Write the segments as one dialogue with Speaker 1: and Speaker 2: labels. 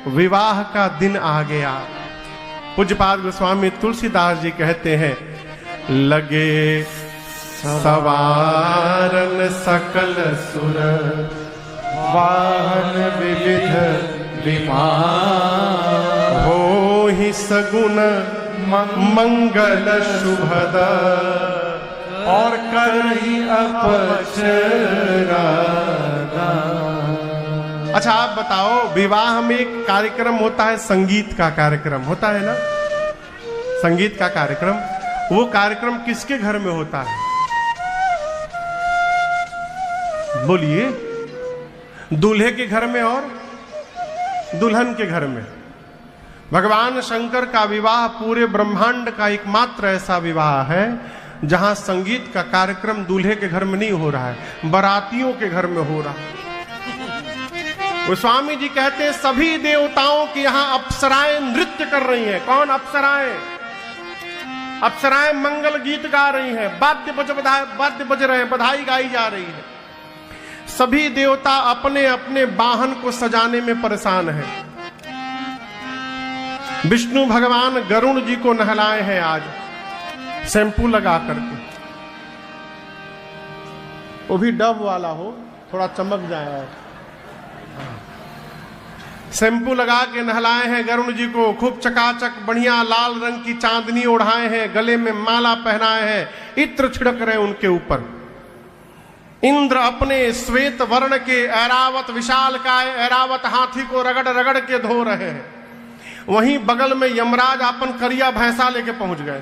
Speaker 1: विवाह का दिन आ गया। पूज्यपाद गोस्वामी तुलसीदास जी कहते हैं, लगे सवारन सकल सुर वाहन विविध विमान, हो ही सगुन मंगल शुभद और करही अपचरा। अच्छा आप बताओ, विवाह में एक कार्यक्रम होता है, संगीत का कार्यक्रम होता है ना, संगीत का कार्यक्रम। वो कार्यक्रम किसके घर में होता है? बोलिए। दूल्हे के घर में और दुल्हन के घर में। भगवान शंकर का विवाह पूरे ब्रह्मांड का एकमात्र ऐसा विवाह है जहां संगीत का कार्यक्रम दूल्हे के घर में नहीं हो रहा है, बारातियों के घर में हो रहा है। गोस्वामी जी कहते हैं, सभी देवताओं की यहां अप्सराएं नृत्य कर रही हैं। कौन अप्सराएं? अप्सराएं मंगल गीत गा रही हैं, वाद्य बज रहे हैं, बधाई गाई जा रही है। सभी देवता अपने अपने वाहन को सजाने में परेशान हैं। विष्णु भगवान गरुण जी को नहलाए हैं आज शैंपू लगा करके, वो भी डव वाला हो, थोड़ा चमक जाए। शैंपू लगा के नहलाए हैं गरुण जी को, खूब चकाचक बढ़िया लाल रंग की चांदनी ओढ़ाए हैं, गले में माला पहनाए हैं, इत्र छिड़क रहे उनके ऊपर। इंद्र अपने श्वेत वर्ण के ऐरावत विशाल काय ऐरावत हाथी को रगड़ रगड़ के धो रहे हैं। वहीं बगल में यमराज अपन करिया भैंसा लेके पहुंच गए।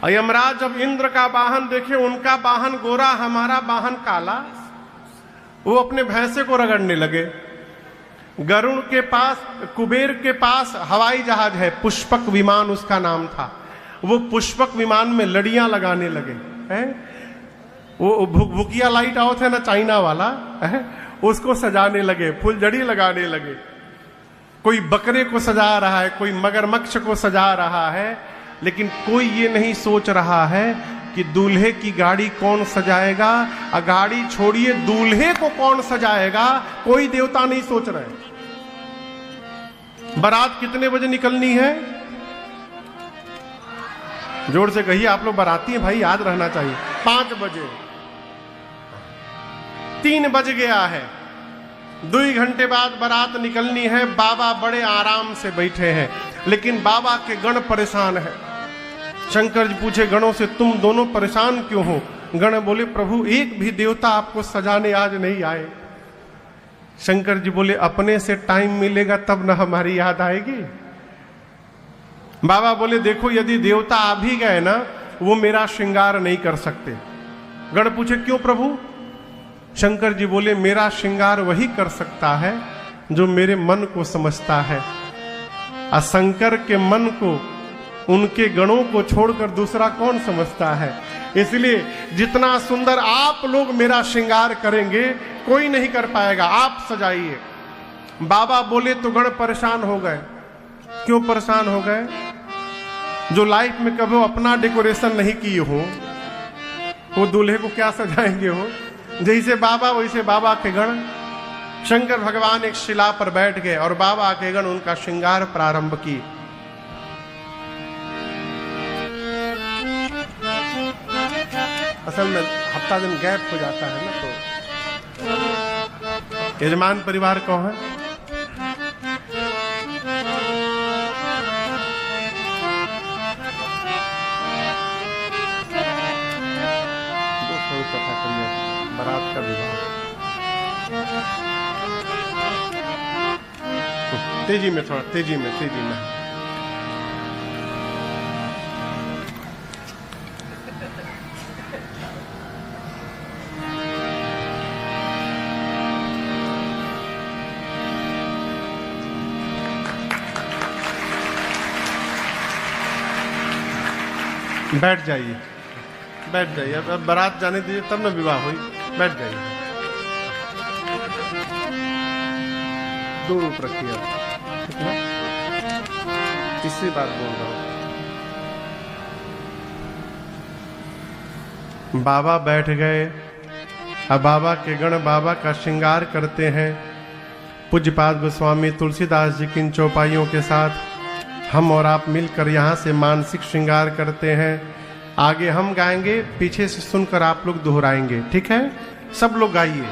Speaker 1: यमराज जब इंद्र का वाहन देखे, उनका वाहन गोरा, हमारा वाहन काला, वो अपने भैंसे को रगड़ने लगे। गरुड़ के पास, कुबेर के पास हवाई जहाज है, पुष्पक विमान उसका नाम था। वो पुष्पक विमान में लड़ियां लगाने लगे हैं। वो भुकिया लाइट आओ थे ना, चाइना वाला है, उसको सजाने लगे, फुलझड़ी लगाने लगे। कोई बकरे को सजा रहा है, कोई मगरमच्छ को सजा रहा है, लेकिन कोई ये नहीं सोच रहा है कि दूल्हे की गाड़ी कौन सजाएगा, और गाड़ी छोड़िए दूल्हे को कौन सजाएगा, कोई देवता नहीं सोच रहे। बारात कितने बजे निकलनी है? जोर से कहिए, आप लोग बाराती हैं भाई, याद रहना चाहिए। 5 बजे। 3 बज गया है, 2 घंटे बाद बारात निकलनी है। बाबा बड़े आराम से बैठे हैं, लेकिन बाबा के गण परेशान है। शंकर जी पूछे गणों से, तुम दोनों परेशान क्यों हो? गण बोले, प्रभु एक भी देवता आपको सजाने आज नहीं आए। शंकर जी बोले, अपने से टाइम मिलेगा तब ना हमारी याद आएगी। बाबा बोले, देखो यदि देवता आ भी गए ना, वो मेरा श्रृंगार नहीं कर सकते। गण पूछे, क्यों प्रभु? शंकर जी बोले, मेरा श्रृंगार वही कर सकता है जो मेरे मन को समझता है, और शंकर के मन को, उनके गणों को छोड़कर दूसरा कौन समझता है। इसलिए जितना सुंदर आप लोग मेरा श्रृंगार करेंगे, कोई नहीं कर पाएगा, आप सजाइए। बाबा बोले तो गण परेशान हो गए। क्यों परेशान हो गए? जो लाइफ में कभी अपना डेकोरेशन नहीं किए हो, वो दूल्हे को क्या सजाएंगे हो? जैसे बाबा वैसे बाबा के गण। शंकर भगवान एक शिला पर बैठ गए और बाबा के गण उनका श्रृंगार प्रारंभ किए। असल में हफ्ता दिन गैप हो जाता है ना, तो यजमान परिवार कौन है? बारात का विवाह। तेजी में, थोड़ा तेजी में। बैठ जाइए, बैठ जाइए। अब बारात जाने दीजिए, तब ना विवाह हुई। बैठ जाइए। दो रूप रखिए। तीसरी बात बोल रहा हूं। बाबा बैठ गए। अब बाबा के गण बाबा का श्रृंगार करते हैं। पूज्यपाद गोस्वामी तुलसीदास जी की इन चौपाइयों के साथ हम और आप मिलकर यहाँ से मानसिक श्रृंगार करते हैं। आगे हम गाएंगे, पीछे से सुनकर आप लोग दोहराएंगे, ठीक है? सब लोग गाइए।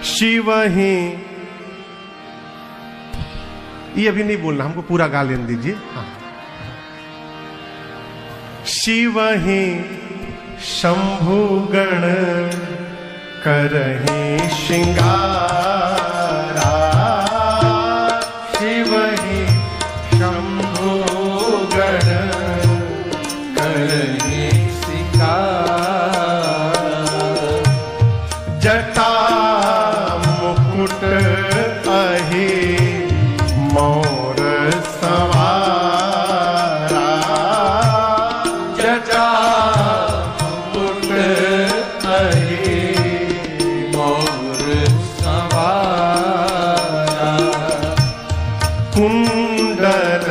Speaker 1: शिव ही, ये अभी नहीं बोलना, हमको पूरा गा लेने दीजिए। हाँ। शिव ही शंभु गण करहि श्रृंगारा, शिव ही शंभु गण करहि श्रृंगारा, जटा मुकुट अहि मोर सवारा, जटा मुकुट अहि मोर सवारा, कुंडल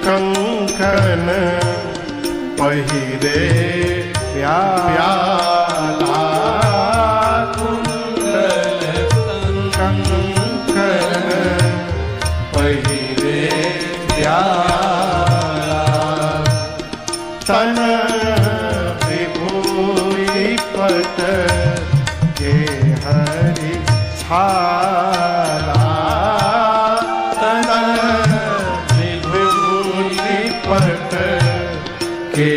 Speaker 1: कंकन पहिरे प्याला, कुंडल कंकन पहिरे प्याला, तन विभूति पट के हरि छाला, तन विभूति पट के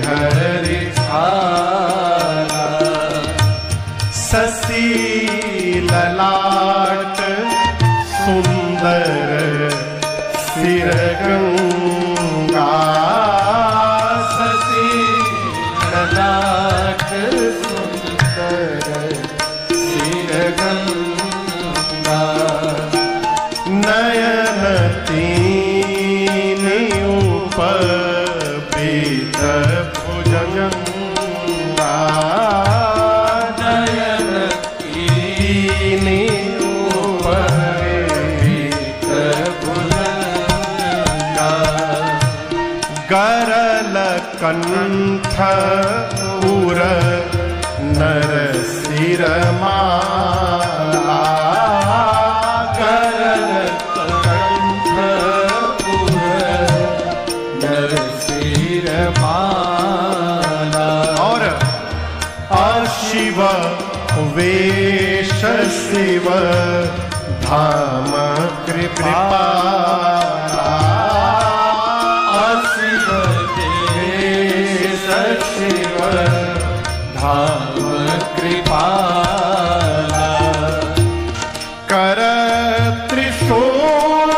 Speaker 1: हरि छाला, शशि ललाट सुंदर सिरगंगा, शशि ललाट सुंदर सिरगंगा, नयन तीन उपबीत भुजंगा, नयन तीन उपबीत भुजंगा, गरल कंठ उर नर सिर माला, गरल कंठ उर नर सिर माला, और अशिव वेश शिव धाम कृपाला, अशिव वेश शिव धाम कृपाला, कर त्रिशूल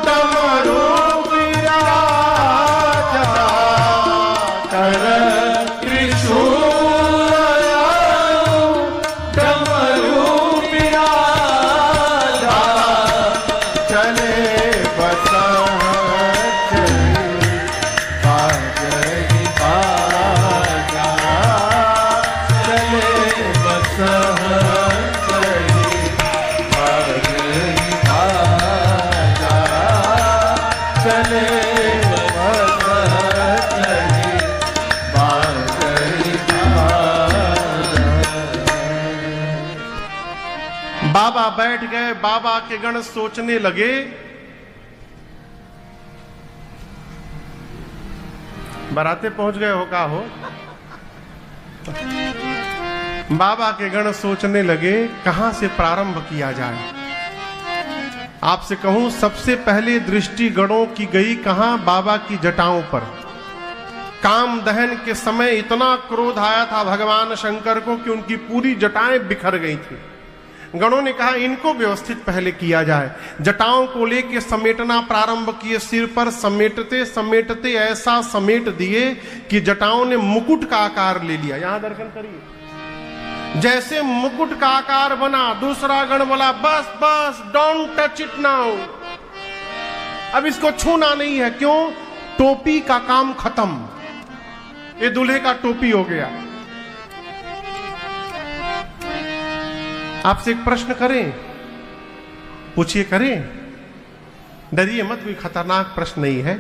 Speaker 1: डमरू विराजा, कर त्रिशूल डमरू विराजा, चले बसह चले बाजहि बाजा, चले बसह चले बाजहि बाजा, चले बसह चले बाजहि बाजा। बाबा बैठ गए, बाबा के गण सोचने लगे, बराते पहुंच गए हो का हो। बाबा के गण सोचने लगे कहां से प्रारंभ किया जाए। आपसे कहूं, सबसे पहले दृष्टि गणों की गई कहां? बाबा की जटाओं पर। काम दहन के समय इतना क्रोध आया था भगवान शंकर को कि उनकी पूरी जटाएं बिखर गई थी। गणों ने कहा इनको व्यवस्थित पहले किया जाए। जटाओं को लेके समेटना प्रारंभ किए, सिर पर समेटते समेटते ऐसा समेट दिए कि जटाओं ने मुकुट का आकार ले लिया। यहां दर्शन करिए, जैसे मुकुट का आकार बना। दूसरा गण बोला बस बस, डोंट टच इट नाउ, अब इसको छूना नहीं है। क्यों? टोपी का काम खत्म, ये दूल्हे का टोपी हो गया। आपसे एक प्रश्न करें, पूछिए, करें, डरिए मत, कोई खतरनाक प्रश्न नहीं है।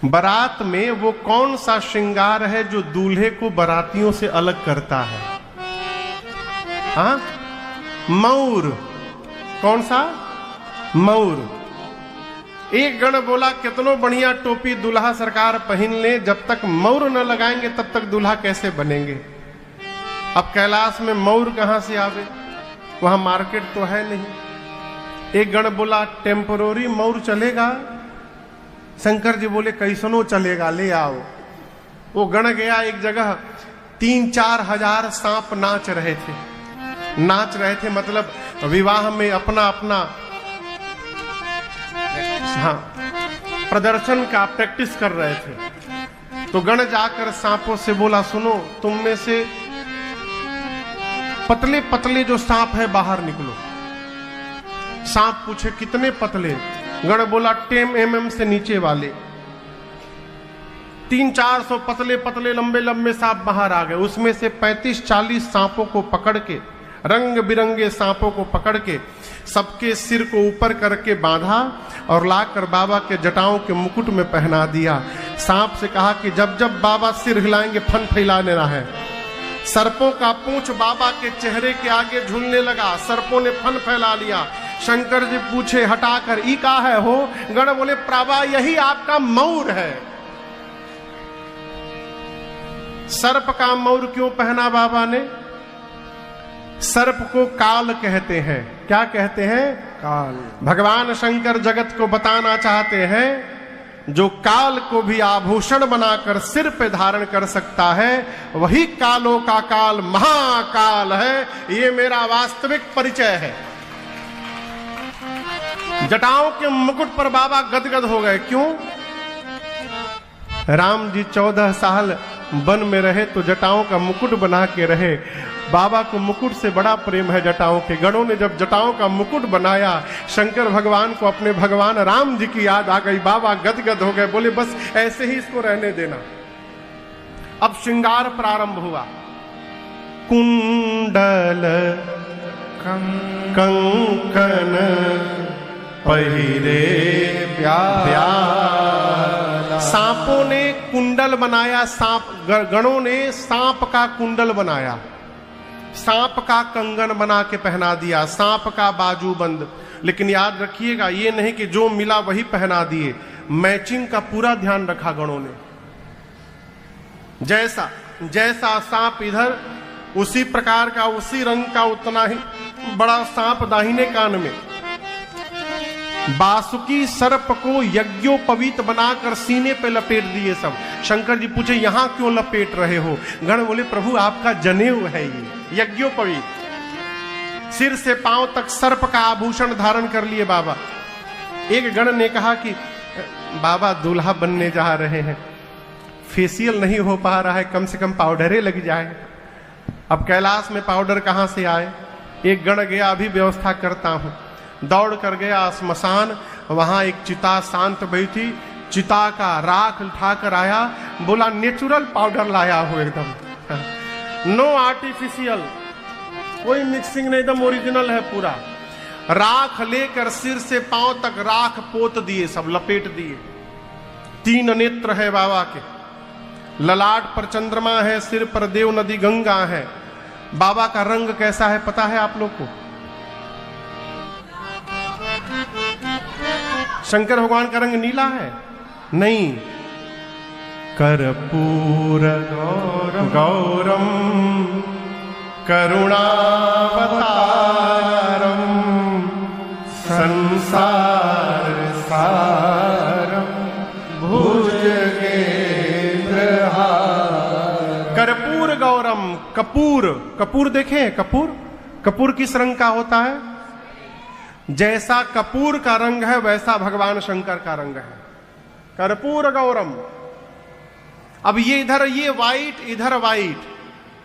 Speaker 1: बारात में वो कौन सा श्रृंगार है जो दूल्हे को बारातियों से अलग करता है? हाँ, मऊर। कौन सा? मऊर। एक गण बोला कितनो बढ़िया टोपी दूल्हा सरकार पहन ले, जब तक मऊर न लगाएंगे तब तक दूल्हा कैसे बनेंगे। अब कैलाश में मऊर कहां से आवे, वहां मार्केट तो है नहीं। एक गण बोला टेम्पोररी मऊर चलेगा। शंकर जी बोले कैसनो चलेगा, ले आओ। वो गण गया एक जगह, 3-4 हजार सांप नाच रहे थे, मतलब विवाह में अपना अपना हाँ प्रदर्शन का प्रैक्टिस कर रहे थे। तो गण जाकर सांपों से बोला, सुनो, तुम में से पतले पतले जो सांप है बाहर निकलो। सांप पूछे कितने पतले? गण बोला 10 mm से नीचे वाले। 300-400 पतले पतले लंबे लंबे सांप बाहर आ गए। उसमें से 35-40 सांपों को पकड़ के, रंग बिरंगे सांपों को पकड़ के सबके सिर को ऊपर करके बांधा और लाकर बाबा के जटाओं के मुकुट में पहना दिया। सांप से कहा कि जब जब बाबा सिर हिलाएंगे फन फैलाने रहा है। सर्पों का पूंछ बाबा के चेहरे के आगे झूलने लगा, सर्पों ने फन फैला लिया। शंकर जी पूछे हटाकर ई का है हो? गण बोले प्रभा यही आपका मऊर है। सर्प का मऊर क्यों पहना बाबा ने? सर्प को काल कहते हैं। क्या कहते हैं? काल। भगवान शंकर जगत को बताना चाहते हैं जो काल को भी आभूषण बनाकर सिर पे धारण कर सकता है, वही कालों का काल महाकाल है। ये मेरा वास्तविक परिचय है। जटाओं के मुकुट पर बाबा गदगद हो गए। क्यों? राम जी 14 साल वन में रहे तो जटाओं का मुकुट बना के रहे। बाबा को मुकुट से बड़ा प्रेम है जटाओं के। गणों ने जब जटाओं का मुकुट बनाया, शंकर भगवान को अपने भगवान राम जी की याद आ गई। बाबा गदगद हो गए, बोले बस ऐसे ही इसको रहने देना। अब श्रृंगार प्रारंभ हुआ। कुंडल कंकन पहिरे प्याला। सांपों ने कुंडल बनाया, सांप गणों ने सांप का कुंडल बनाया, सांप का कंगन बना के पहना दिया, सांप का बाजूबंद। लेकिन याद रखिएगा, ये नहीं कि जो मिला वही पहना दिए, मैचिंग का पूरा ध्यान रखा गणों ने। जैसा जैसा सांप इधर, उसी प्रकार का उसी रंग का उतना ही बड़ा सांप दाहिने कान में। बासुकी सर्प को यज्ञोपवीत बनाकर सीने पे लपेट दिए सब। शंकर जी पूछे यहां क्यों लपेट रहे हो? गण बोले प्रभु आपका जनेऊ है ये यज्ञोपवीत। सिर से पांव तक सर्प का आभूषण धारण कर लिए बाबा। एक गण ने कहा कि बाबा दूल्हा बनने जा रहे हैं, फेशियल नहीं हो पा रहा है, कम से कम पाउडरे लग जाए। अब कैलाश में पाउडर कहां से आए? एक गण गया, अभी व्यवस्था करता हूं। दौड़ कर गया श्मशान, वहां एक चिता शांत बैठी, चिता का राख उठाकर आया, बोला नेचुरल पाउडर लाया हो, एकदम नो आर्टिफिशियल, कोई मिक्सिंग नहीं, एकदम ओरिजिनल है पूरा। राख लेकर सिर से पांव तक राख पोत दिए, सब लपेट दिए। 3 नेत्र है बाबा के, ललाट पर चंद्रमा है, सिर पर देव नदी गंगा है। बाबा का रंग कैसा है पता है आप लोग को? शंकर भगवान का रंग नीला है? नहीं, कर्पूर गौरम करुणावतारम संसार सारम भुजगेंद्रहारम। कर्पूर गौरम, कपूर, कपूर देखे? कपूर, कपूर किस रंग का होता है? जैसा कपूर का रंग है वैसा भगवान शंकर का रंग है, कर्पूर गौरम। अब ये इधर ये वाइट, इधर वाइट,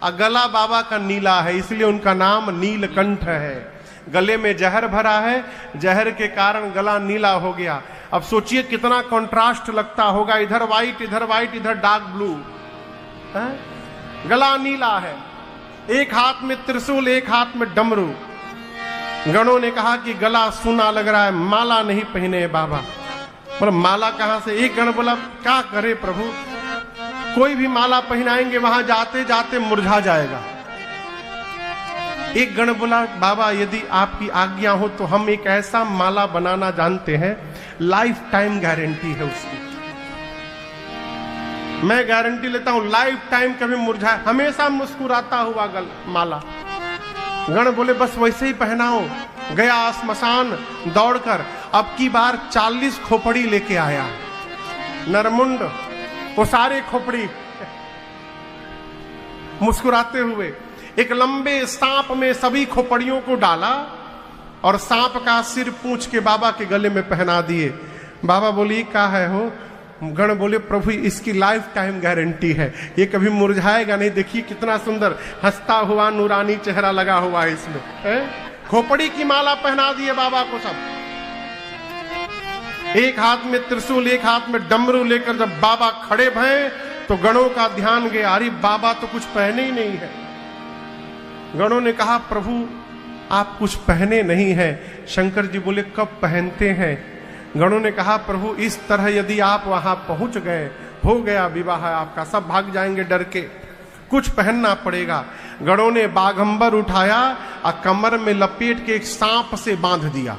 Speaker 1: और गला बाबा का नीला है, इसलिए उनका नाम नीलकंठ है। गले में जहर भरा है, जहर के कारण गला नीला हो गया। अब सोचिए कितना कंट्रास्ट लगता होगा, इधर वाइट, इधर वाइट, इधर डार्क ब्लू, गला नीला है। एक हाथ में त्रिशूल, एक हाथ में डमरू। गणों ने कहा कि गला सुना लग रहा है, माला नहीं पहने बाबा। बोला माला कहां से? एक गण बोला क्या करे प्रभु, कोई भी माला पहनाएंगे वहां जाते जाते मुरझा जाएगा। एक गण बोला, बाबा यदि आपकी आज्ञा हो तो हम एक ऐसा माला बनाना जानते हैं, लाइफ टाइम गारंटी है उसकी। मैं गारंटी लेता हूं, लाइफ टाइम कभी मुरझाए, हमेशा मुस्कुराता हुआ माला। गण बोले बस वैसे ही पहनाओ। गया श्मशान दौड़कर, अब की बार 40 खोपड़ी लेके आया, नरमुंड, वो सारे खोपड़ी मुस्कुराते हुए एक लंबे सांप में सभी खोपड़ियों को डाला और सांप का सिर पूंछ के बाबा के गले में पहना दिए। बाबा बोली क्या है हो? गण बोले प्रभु इसकी लाइफ टाइम गारंटी है, ये कभी मुरझाएगा नहीं। देखिए कितना सुंदर हंसता हुआ नूरानी चेहरा लगा हुआ है इसमें, है? खोपड़ी की माला पहना दिए बाबा को सब। एक हाथ में त्रिशूल, एक हाथ में डमरू लेकर जब बाबा खड़े भये तो गणों का ध्यान गया, अरे बाबा तो कुछ पहने ही नहीं है। गणों ने कहा प्रभु आप कुछ पहने नहीं हैं। शंकर जी बोले कब पहनते हैं? गणों ने कहा प्रभु इस तरह यदि आप वहां पहुंच गए, हो गया विवाह आपका, सब भाग जाएंगे डर के, कुछ पहनना पड़ेगा। गणों ने बाघंबर उठाया और कमर में लपेट के एक सांप से बांध दिया।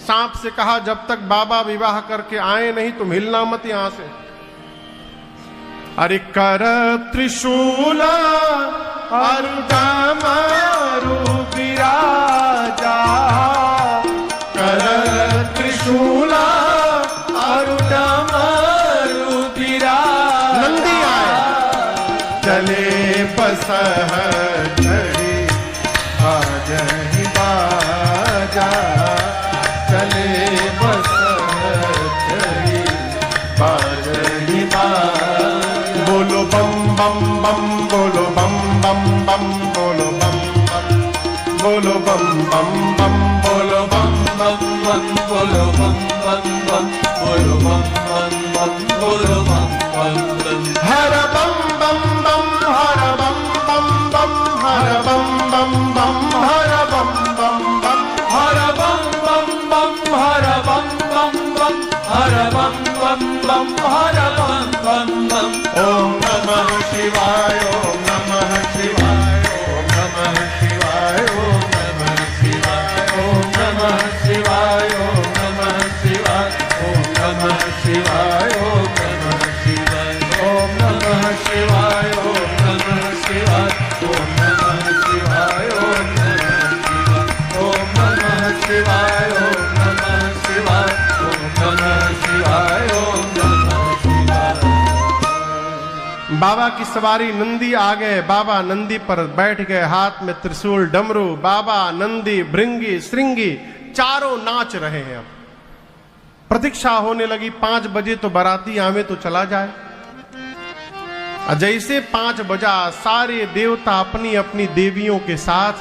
Speaker 1: सांप से कहा जब तक बाबा विवाह करके आए नहीं तुम हिलना मत यहां से। अरे कर त्रिशूल अरुडमरु विराजा, कर त्रिशूल अरुडमरु विराजा। नंदी आए चले बसह चढ़ी बाजहि बाजा, चले बसह चढ़ी बाजहि बाजा। बोलो बम बम बम, बोलो बम बम बम, बोलो बम बम, बोलो बम बम बम, बोलो बम बम बम, बोलो बम बम बम, बोलो बम बम बम, बोलो बम बम बम। हर बम बम बम, हर बम बम बम, हर बम बम बम, हर बम बम बम, हर बम बम बम, हर बम बम बम, हर बम बम बम, हर बम बम बम। ओम नमः शिवाय, ओम नमः शिवाय, ओम नमः शिवाय, ओम नमः शिवाय, ओम नमः शिवाय, ओम नमः शिवाय, ओम नमः शिवाय, ओम नमः शिवाय, ओम नमः शिवाय, ओम नमः शिवाय, ओम नमः शिवाय, ओम नमः शिवाय, ओम नमः शिवाय, ओम नमः शिवाय, ओम नमः शिवाय, ओम नमः शिवाय। बाबा की सवारी नंदी आ गए, बाबा नंदी पर बैठ गए, हाथ में त्रिशूल डमरू, बाबा नंदी भृंगी श्रृंगी चारों नाच रहे हैं। अब प्रतीक्षा होने लगी, 5 बजे तो बाराती आवे तो चला जाए। जैसे 5 बजा सारे देवता अपनी अपनी देवियों के साथ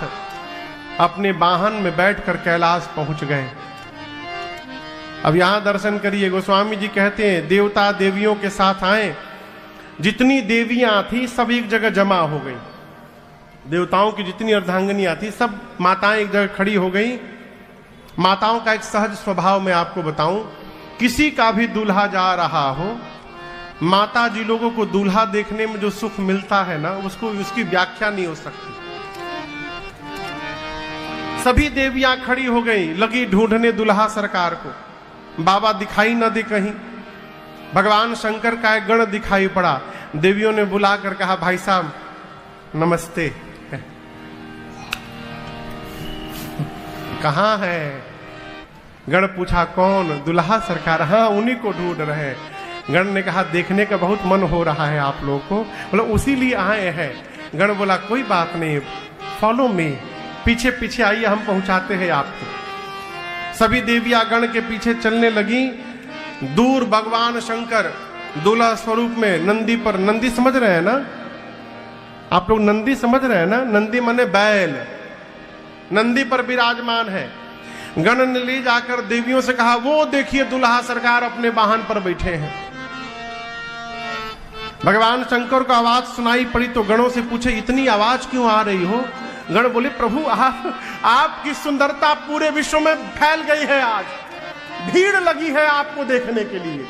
Speaker 1: अपने वाहन में बैठकर कैलाश पहुंच गए। अब यहां दर्शन करिए, गोस्वामी जी कहते हैं देवता देवियों के साथ आए, जितनी देवियां थी सब एक जगह जमा हो गई। देवताओं की जितनी अर्धांगिनियां थी सब माताएं एक जगह खड़ी हो गई। माताओं का एक सहज स्वभाव मैं आपको बताऊं, किसी का भी दूल्हा जा रहा हो, माता जी लोगों को दूल्हा देखने में जो सुख मिलता है ना, उसको उसकी व्याख्या नहीं हो सकती। सभी देवियां खड़ी हो गई, लगी ढूंढने दुल्हा सरकार को। बाबा दिखाई न दे कहीं। भगवान शंकर का एक गण दिखाई पड़ा। देवियों ने बुलाकर कहा भाई साहब नमस्ते। कहाँ है? गण पूछा कौन? दुल्हा सरकार। हाँ उन्हीं को ढूंढ रहे। गण ने कहा देखने का बहुत मन हो रहा है आप लोगों को, बोला उसी लिए आए हैं। गण बोला कोई बात नहीं, फॉलो मी, पीछे पीछे आइए हम पहुंचाते हैं आपको। सभी देवियां गण के पीछे चलने लगी। दूर भगवान शंकर दूल्हा स्वरूप में नंदी पर, नंदी समझ रहे हैं ना आप लोग? नंदी समझ रहे हैं ना? नंदी माने बैल, नंदी पर विराजमान है। गण ने ले जाकर देवियों से कहा वो देखिए दुल्हा सरकार अपने वाहन पर बैठे हैं। भगवान शंकर को आवाज सुनाई पड़ी तो गणों से पूछे इतनी आवाज क्यों आ रही हो? गण बोले प्रभु आपकी सुंदरता पूरे विश्व में फैल गई है, आज भीड़ लगी है आपको देखने के लिए।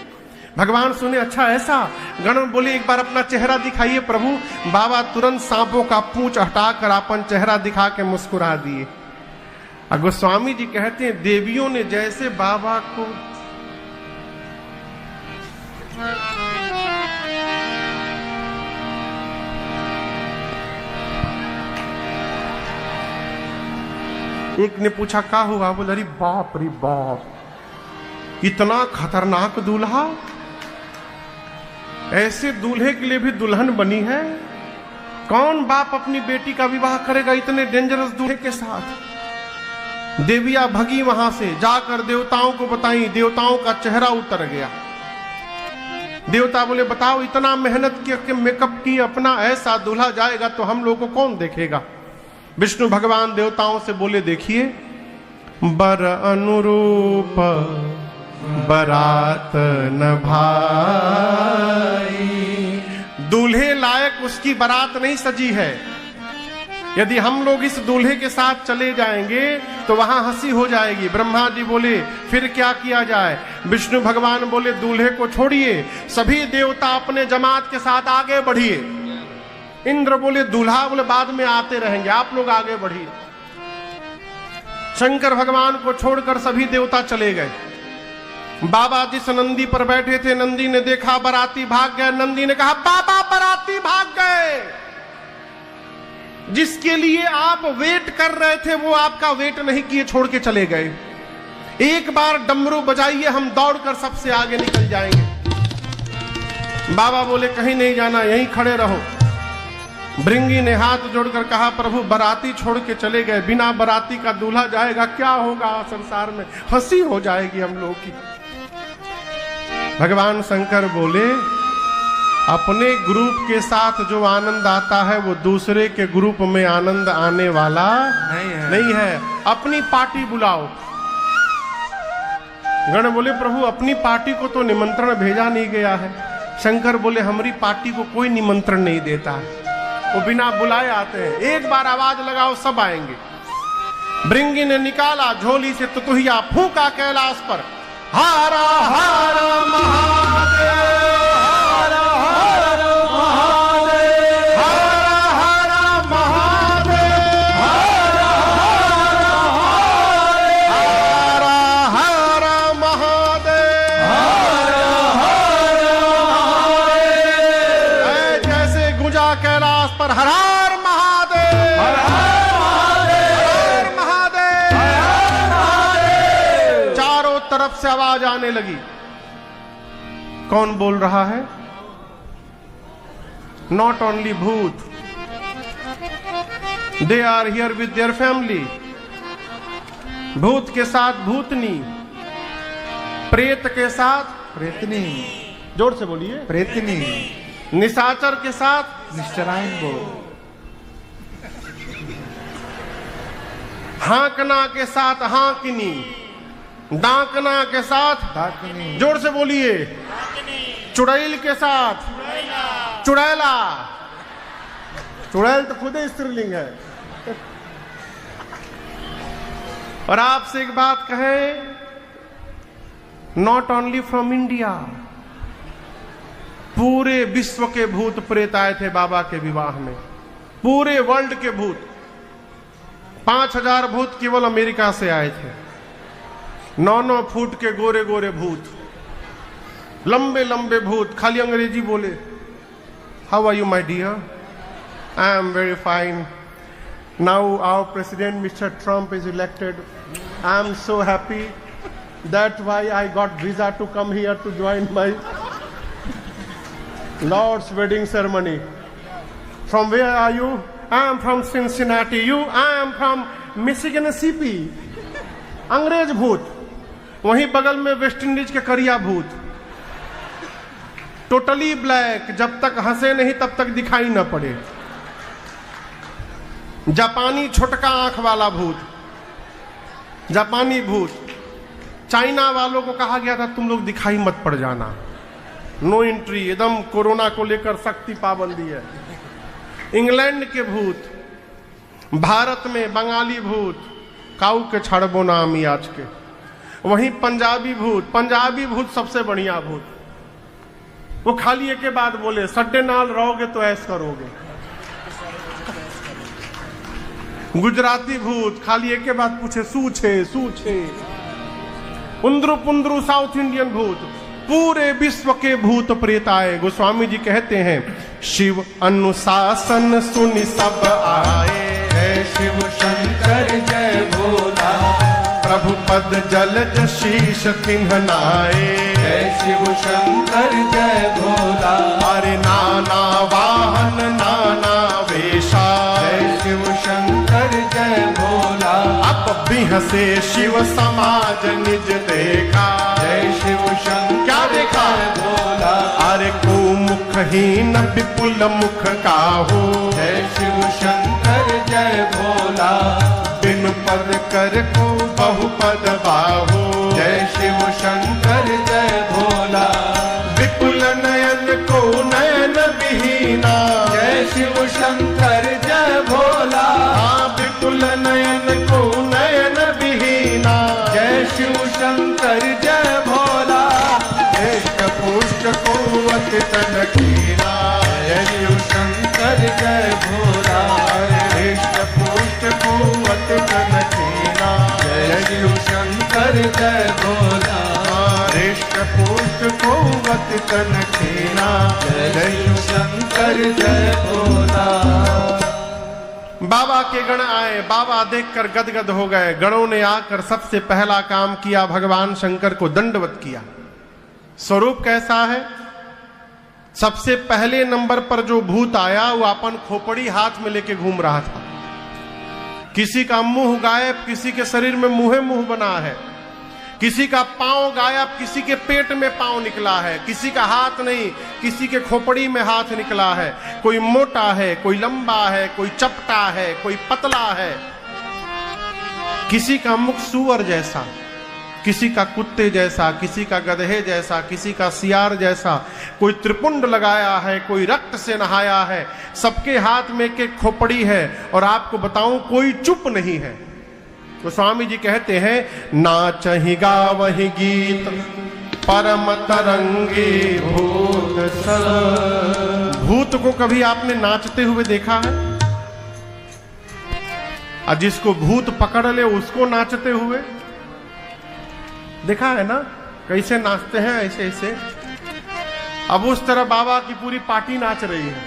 Speaker 1: भगवान सुने, अच्छा ऐसा। गण बोले एक बार अपना चेहरा दिखाइए प्रभु। बाबा तुरंत सांपों का पूंछ हटाकर अपन चेहरा दिखा के मुस्कुरा दिए। गोस्वामी जी कहते हैं देवियों ने जैसे बाबा को एक ने पूछा क्या हुआ? बोले अरे बाप रे बाप, इतना खतरनाक दूल्हा, ऐसे दूल्हे के लिए भी दुल्हन बनी है। कौन बाप अपनी बेटी का विवाह करेगा इतने डेंजरस दूल्हे के साथ? देविया भगी वहां से, जाकर देवताओं को बताई। देवताओं का चेहरा उतर गया। देवता बोले बताओ, इतना मेहनत की, मेकअप की, अपना ऐसा दूल्हा जाएगा तो हम लोगों को कौन देखेगा? विष्णु भगवान देवताओं से बोले देखिए, बर अनुरूप बरात न भाई, दूल्हे लायक उसकी बारात नहीं सजी है। यदि हम लोग इस दूल्हे के साथ चले जाएंगे तो वहां हंसी हो जाएगी। ब्रह्मा जी बोले फिर क्या किया जाए? विष्णु भगवान बोले दूल्हे को छोड़िए, सभी देवता अपने जमात के साथ आगे बढ़िए। इंद्र बोले दूल्हा बोले बाद में आते रहेंगे, आप लोग आगे बढ़िए। शंकर भगवान को छोड़कर सभी देवता चले गए। बाबा जिस नंदी पर बैठे थे, नंदी ने देखा बाराती भाग गए। नंदी ने कहा बाबा बाराती भाग गए, जिसके लिए आप वेट कर रहे थे वो आपका वेट नहीं किए, छोड़ के चले गए। एक बार डमरू बजाइए, हम दौड़कर सबसे आगे निकल जाएंगे। बाबा बोले कहीं नहीं जाना, यहीं खड़े रहो। भृंगी ने हाथ जोड़कर कहा प्रभु बाराती छोड़ के चले गए, बिना बाराती का दूल्हा जाएगा, क्या होगा संसार में? हंसी हो जाएगी हम लोग की। भगवान शंकर बोले अपने ग्रुप के साथ जो आनंद आता है वो दूसरे के ग्रुप में आनंद आने वाला नहीं है। अपनी पार्टी बुलाओ। गण बोले प्रभु अपनी पार्टी को तो निमंत्रण भेजा नहीं गया है। शंकर बोले हमारी पार्टी को कोई निमंत्रण नहीं देता है, वो बिना बुलाए आते हैं। एक बार आवाज लगाओ सब आएंगे। भृंगी ने निकाला झोली से तुतुहिया, फूंका कैलाश पर, हारा हारा महादेव, हारा हारा महादेव, हारा हारा महादेव, हारा हारा महादेव, हारा हारा महादेव। जैसे गुंजा कैलाश पर हर हर महादेव, हर हर महादेव, हर महादेव। चारों तरफ से आवाज आने लगी। कौन बोल रहा है? नॉट ओनली भूत, they are here with their family. भूत के साथ भूतनी, प्रेत के साथ
Speaker 2: प्रेतनी,
Speaker 1: जोर से बोलिए
Speaker 2: प्रेतनी,
Speaker 1: निशाचर के साथ
Speaker 2: निश्चरायण बो,
Speaker 1: हांकना के साथ हांकनी, डांकना के साथ
Speaker 2: डाकनी,
Speaker 1: जोर से बोलिए चुड़ैल के साथ चुड़ैला। चुड़ैल तो खुद ही स्त्रीलिंग है। और आपसे एक बात कहे, नॉट ओनली फ्रॉम इंडिया, पूरे विश्व के भूत प्रेत आए थे बाबा के विवाह में। पूरे वर्ल्ड के भूत, 5000 भूत केवल अमेरिका से आए थे। 9-9 फुट के गोरे गोरे भूत, लंबे लंबे भूत, खाली अंग्रेजी बोले। How are you my dear? I am very fine. Now our president mister Trump is elected. I am so happy, that why I got visa to come here to join my lord's wedding ceremony. From where are you? I am from Cincinnati. You? I am from Michigan CP. अंग्रेज भूत। वहीं बगल में West Indies के करिया भूत, totally black, जब तक हंसे नहीं तब तक दिखाई न पड़े। जापानी छोटका आंख वाला भूत, जापानी भूत। चाइना वालों को कहा गया था तुम लोग दिखाई मत पड़ जाना, नो एंट्री, एकदम कोरोना को लेकर सख्ती पाबंदी है। इंग्लैंड के भूत, भारत में बंगाली भूत, काऊ के छड़बो नाम आज के। वहीं पंजाबी भूत, पंजाबी भूत सबसे बढ़िया भूत। वो खा लिए के बाद बोले सड्डे नाल रहोगे तो ऐस करोगे। गुजराती भूत खा लिए के बाद पूछे सू छे। उंद्रू पुंद्रू साउथ इंडियन भूत, पूरे विश्व के भूत प्रेत आए। गोस्वामी जी कहते हैं शिव अनुशासन सुनि सब आए,
Speaker 2: जय शिव शंकर जय भोला।
Speaker 1: प्रभु पद जलज शीश तिन्ह नाए,
Speaker 2: जय शिव शंकर जय भोला।
Speaker 1: अरे नाना वाहन नाना वेशा,
Speaker 2: जय शिव शंकर जय भोला।
Speaker 1: अब बिहसे शिव समाज निज देखा,
Speaker 2: जय शिव शंकर
Speaker 1: क्या देखा
Speaker 2: जय भोला।
Speaker 1: अरे को मुखहीन विपुल मुख काहू,
Speaker 2: जय शिव शंकर जय भोला।
Speaker 1: बिन पद कर को बहुपद बाहू,
Speaker 2: जय शिव शंकर जय भोला।
Speaker 1: विपुल नयन को नयन विहीना,
Speaker 2: जय शिव शंकर जय भोला।
Speaker 1: हाँ विपुल नयन को नयन विहीना,
Speaker 2: जय शिव शंकर जय भोला।
Speaker 1: एक पुष्ट को अति तनकीना,
Speaker 2: जय शिव शंकर जय भोला।
Speaker 1: इष्ट पुष्ट को अति तनकीना,
Speaker 2: जय शिव शंकर जय भोला।
Speaker 1: इष्ट पुष्ट को अति तनकीना,
Speaker 2: जय शिव शंकर जय भोला।
Speaker 1: बाबा के गण आए, बाबा देखकर गदगद हो गए। गणों ने आकर सबसे पहला काम किया, भगवान शंकर को दंडवत किया। स्वरूप कैसा है? सबसे पहले नंबर पर जो भूत आया वो अपन खोपड़ी हाथ में लेके घूम रहा था। किसी का मुंह गायब, किसी के शरीर में मुंह बना है, किसी का पांव गायब, किसी के पेट में पांव निकला है, किसी का हाथ नहीं, किसी के खोपड़ी में हाथ निकला है। कोई मोटा है, कोई लंबा है, कोई चपटा है, कोई पतला है। किसी का मुख सूअर जैसा, किसी का कुत्ते जैसा, किसी का गधे जैसा, किसी का सियार जैसा। कोई त्रिपुंड लगाया है, कोई रक्त से नहाया है। सबके हाथ में एक खोपड़ी है। और आपको बताऊं कोई चुप नहीं है। तो स्वामी जी कहते हैं नाचहि गावहि गीत परम तरंगी भूत सब। भूत को कभी आपने नाचते हुए देखा है? और जिसको भूत पकड़ ले उसको नाचते हुए देखा है ना? कैसे नाचते हैं, ऐसे ऐसे। अब उस तरह बाबा की पूरी पार्टी नाच रही है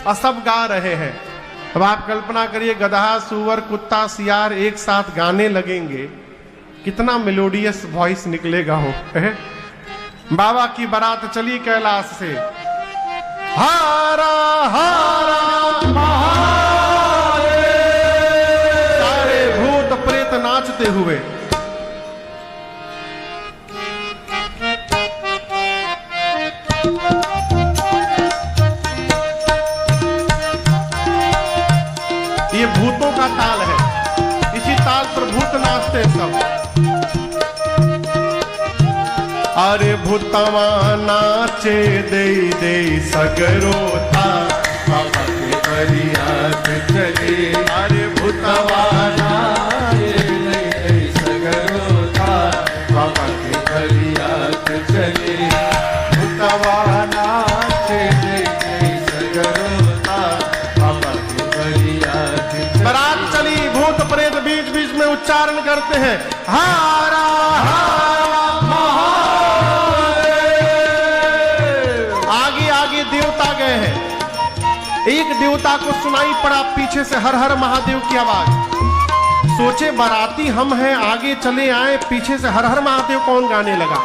Speaker 1: और सब गा रहे हैं। अब आप कल्पना करिए, गधा, सूअर, कुत्ता, सियार एक साथ गाने लगेंगे, कितना मेलोडियस वॉइस निकलेगा हो। बाबा की बारात चली कैलाश से, हारा हारा महादेव, सारे भूत प्रेत नाचते हुए। ये भूतों का ताल है, इसी ताल पर भूत नाचते सब। अरे भूतवा नाचे दे दे सगरो था, बाबा के फरियाद चले। अरे भूतवा नाचे दे दे सगरो था, बाबा के फरियाद चले। भूतवा नाचे दे दे सगरो था, बाबा के फरियाद चले। बारात चली, भूत प्रेत बीच बीच में उच्चारण करते हैं, हारा हारा महादेव। आगे आगे देवता गए हैं। एक देवता को सुनाई पड़ा पीछे से हर हर महादेव की आवाज। सोचे बाराती हम हैं, आगे चले आए, पीछे से हर हर महादेव कौन गाने लगा।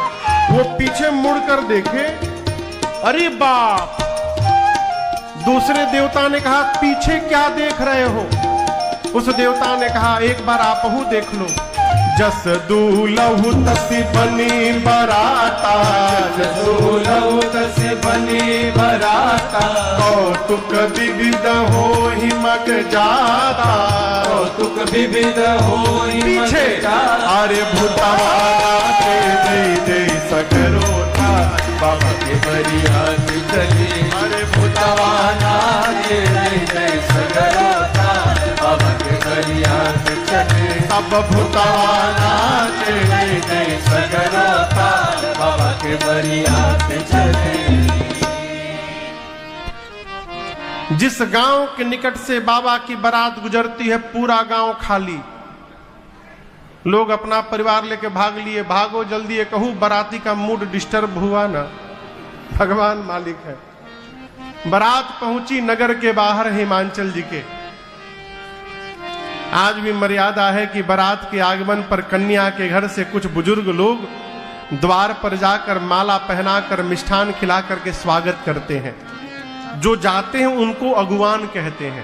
Speaker 1: वो पीछे मुड़कर देखे, अरे बाप। दूसरे देवता ने कहा पीछे क्या देख रहे हो? उस देवता ने कहा एक बार आप हूँ देख लो। जस दूलहु तसी बनी बराता,
Speaker 2: जस दूलहु तसी बनी बराता।
Speaker 1: कौतुक विविध होहि मग जाता,
Speaker 2: कौतुक विविध होहि मग
Speaker 1: पीछे
Speaker 2: जाता।
Speaker 1: अरे भूतवा नाचे दे दे सगरो था,
Speaker 2: बाबा के फरियाद चली।
Speaker 1: अरे
Speaker 2: भूतवा नाचे दे दे सगरो था, बाबा के फरियाद चली।
Speaker 1: सब भूतवा
Speaker 2: नाचे दे दे सगरो था, बाबा के फरियाद चली।
Speaker 1: जिस गांव के निकट से बाबा की बारात गुजरती है पूरा गांव खाली। लोग अपना परिवार लेके भाग लिए, भागो जल्दी, ये कहूं बाराती का मूड डिस्टर्ब हुआ ना, भगवान मालिक है। बारात पहुंची नगर के बाहर हिमांचल जी के। आज भी मर्यादा है कि बारात के आगमन पर कन्या के घर से कुछ बुजुर्ग लोग द्वार पर जाकर माला पहनाकर मिष्ठान खिला करके स्वागत करते हैं। जो जाते हैं उनको अगुवान कहते हैं।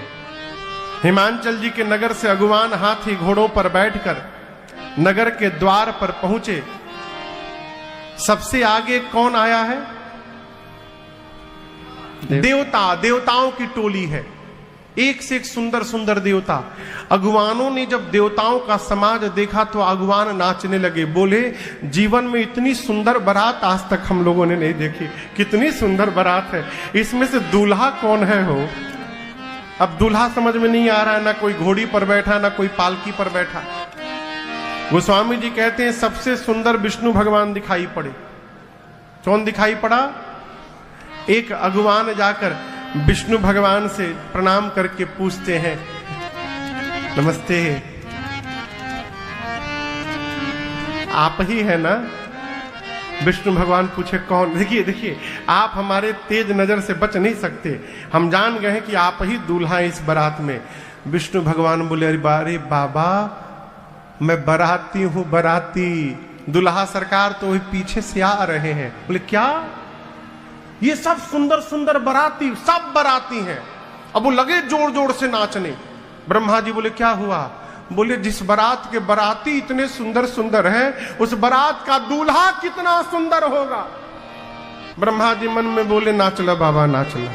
Speaker 1: हिमांचल जी के नगर से अगुवान हाथी घोड़ों पर बैठकर नगर के द्वार पर पहुंचे। सबसे आगे कौन आया है? देवताओं की टोली है, एक से एक सुंदर सुंदर देवता। अगुवानों ने जब देवताओं का समाज देखा तो अगुवान नाचने लगे, बोले जीवन में इतनी सुंदर बारात आज तक हम लोगों ने नहीं देखी। कितनी सुंदर बारात है, इसमें से दूल्हा कौन है हो? अब दूल्हा समझ में नहीं आ रहा है, ना कोई घोड़ी पर बैठा ना कोई पालकी पर बैठा। गोस्वामी जी कहते हैं सबसे सुंदर विष्णु भगवान दिखाई पड़े। कौन दिखाई पड़ा? एक अगुवान जाकर विष्णु भगवान से प्रणाम करके पूछते हैं, नमस्ते, आप ही है ना? विष्णु भगवान पूछे कौन? देखिए देखिए, आप हमारे तेज नजर से बच नहीं सकते, हम जान गए हैं कि आप ही दूल्हा हैं इस बारात में। विष्णु भगवान बोले, अरे बाबा मैं बाराती हूं, बाराती। दूल्हा सरकार तो पीछे से आ रहे हैं। बोले क्या? ये सब सुंदर सुंदर बाराती, सब बाराती हैं। अब वो लगे जोर जोर से नाचने। ब्रह्मा जी बोले क्या हुआ? बोले जिस बारात के बाराती इतने सुंदर सुंदर हैं, उस बारात का दूल्हा कितना सुंदर होगा। ब्रह्मा जी मन में बोले नाचला बाबा, नाचला,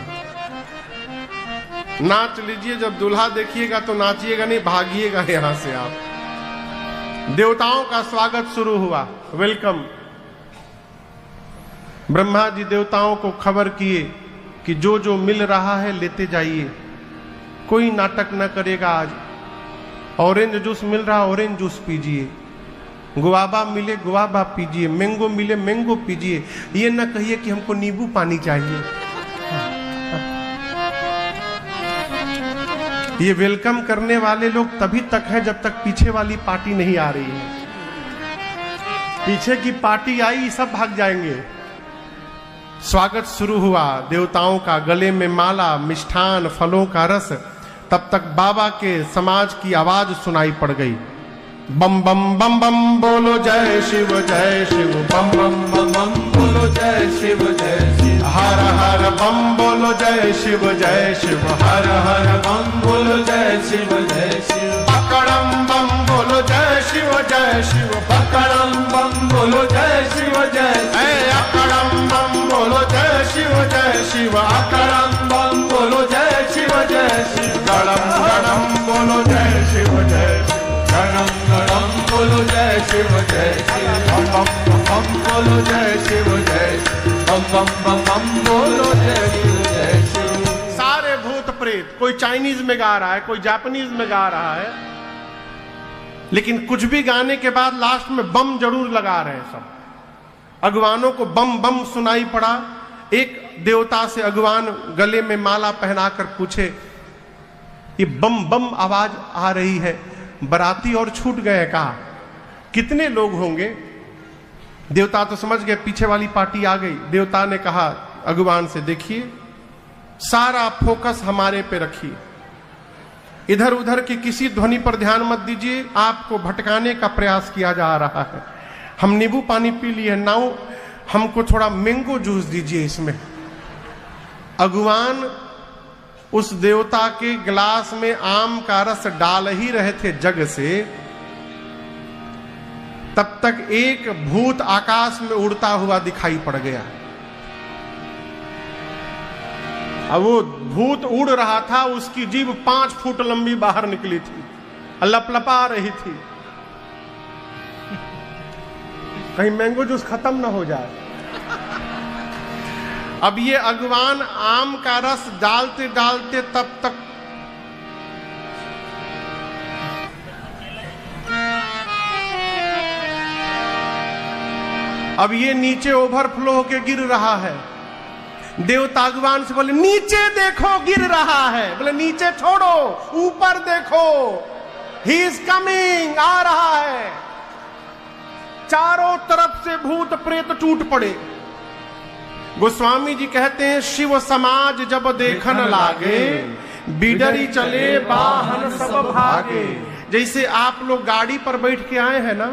Speaker 1: नाच लीजिए। जब दूल्हा देखिएगा तो नाचिएगा नहीं, भागिएगा यहां से आप। देवताओं का स्वागत शुरू हुआ, वेलकम। ब्रह्मा जी देवताओं को खबर किए कि जो जो मिल रहा है लेते जाइए, कोई नाटक न करेगा। आज ऑरेंज जूस मिल रहा, ऑरेंज जूस पीजिए, गुआवा मिले गुआवा पीजिए, मैंगो मिले मैंगो पीजिए। ये न कहिए कि हमको नींबू पानी चाहिए। ये वेलकम करने वाले लोग तभी तक है जब तक पीछे वाली पार्टी नहीं आ रही है। पीछे की पार्टी आई, सब भाग जाएंगे। स्वागत शुरू हुआ देवताओं का, गले में माला, मिष्ठान, फलों का रस। तब तक बाबा के समाज की आवाज सुनाई पड़ गई, बम बम बम बम बोलो जय शिव जय शिव, बम बम बम बम बोलो जय शिव जय शिव, हर हर बम बोलो जय शिव जय शिव, हर हर बम बोलो जय शिव जय शिव, पकड़म बम बोलो जय शिव जय शिव, पकड़म बम बोलो जय शिव जय शिव, अकड़म बम बोलो जय शिव जय शिव, अकड़म बम बोलो जय शिव जय शिव, गड़म गड़म बोलो जय शिव जय शिव, गड़म गड़म बोलो जय शिव जय शिव, बम बम बम बोलो जय शिव जय शिव, बम बम बम बोलो जय शिव जय शिव। सारे भूत प्रेत, कोई चाइनीज में गा रहा है, कोई जापानीज में गा रहा है, लेकिन कुछ भी गाने के बाद लास्ट में बम जरूर लगा रहे हैं सब। अगवानों को बम बम सुनाई पड़ा। एक देवता से अगवान गले में माला पहनाकर पूछे, ये बम बम आवाज आ रही है, बराती और छूट गए कहा? कितने लोग होंगे? देवता तो समझ गए पीछे वाली पार्टी आ गई। देवता ने कहा अगवान से, देखिए सारा फोकस हमारे पे रखिए, इधर उधर की किसी ध्वनि पर ध्यान मत दीजिए, आपको भटकाने का प्रयास किया जा रहा है। हम नींबू पानी पी लिए, नाउ हमको थोड़ा मैंगो जूस दीजिए इसमें। अगुवान उस देवता के गिलास में आम का रस डाल ही रहे थे जग से, तब तक एक भूत आकाश में उड़ता हुआ दिखाई पड़ गया। अब वो भूत उड़ रहा था, उसकी जीभ 5 फुट लंबी बाहर निकली थी, लपलपा रही थी, कहीं मैंगो जूस खत्म ना हो जाए। अब ये अगवान आम का रस डालते डालते तब तक अब ये नीचे ओवरफ्लो होके गिर रहा है। देवता भगवान से बोले नीचे देखो गिर रहा है। बोले नीचे छोड़ो, ऊपर देखो, ही इज कमिंग, आ रहा है। चारों तरफ से भूत प्रेत टूट पड़े। गोस्वामी जी कहते हैं शिव समाज जब देखन लागे, बिडरी चले वाहन सब भागे। जैसे आप लोग गाड़ी पर बैठ के आए हैं ना,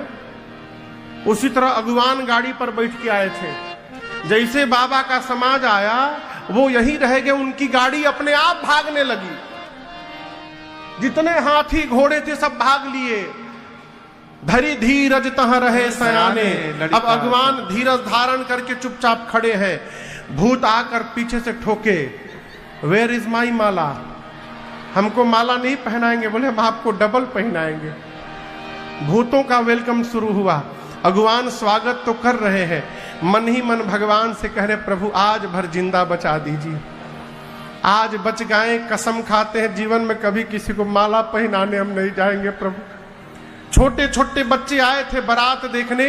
Speaker 1: उसी तरह अगुवान गाड़ी पर बैठ के आए थे। जैसे बाबा का समाज आया वो यही रह गए, उनकी गाड़ी अपने आप भागने लगी। जितने हाथी घोड़े थे सब भाग लिए। धरी धीरज तह रहे सयाने। अब अगवान धीरज धारण करके चुपचाप खड़े हैं। भूत आकर पीछे से ठोके, वेयर इज माई माला, हमको माला नहीं पहनाएंगे। बोले हम आपको डबल पहनाएंगे। भूतों का वेलकम शुरू हुआ। अगवान स्वागत तो कर रहे हैं, मन ही मन भगवान से कह रहे प्रभु आज भर जिंदा बचा दीजिए, आज बच गए, कसम खाते हैं जीवन में कभी किसी को माला पहनाने हम नहीं जाएंगे प्रभु। छोटे छोटे बच्चे आए थे बारात देखने,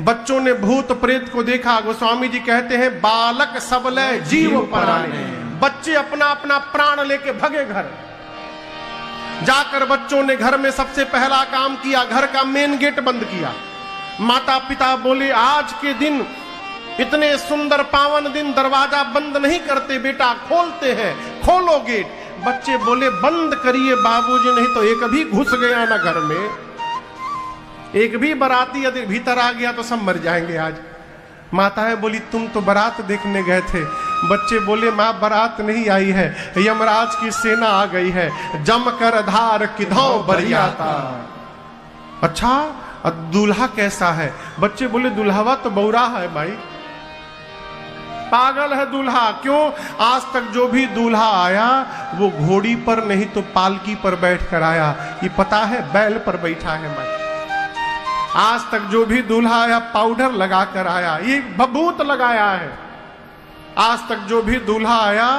Speaker 1: बच्चों ने भूत प्रेत को देखा। गोस्वामी जी कहते हैं बालक सबले जीव पराने। बच्चे अपना अपना प्राण लेके भगे घर। जाकर बच्चों ने घर में सबसे पहला काम किया, घर का मेन गेट बंद किया। माता पिता बोले आज के दिन, इतने सुंदर पावन दिन, दरवाजा बंद नहीं करते बेटा, खोलते हैं, खोलो गेट। बच्चे बोले बंद करिए बाबूजी, नहीं तो एक भी घुस गया ना घर में, एक भी बाराती यदि भीतर आ गया तो सब मर जाएंगे आज। माताएं बोली तुम तो बारात देखने गए थे। बच्चे बोले माँ बारात नहीं आई है, यमराज की सेना आ गई है, जम कर धार किधौ बरियाता। अच्छा दूल्हा कैसा है? बच्चे बोले दुल्हावा तो बौरा है भाई, पागल है दूल्हा। क्यों? आज तक जो भी दूल्हा आया वो घोड़ी पर नहीं तो पालकी पर बैठ कर आया। ये पता है बैल पर बैठा है भाई। आज तक जो भी दूल्हा आया पाउडर लगा कर आया, ये भभूत लगाया है। आज तक जो भी दूल्हा आया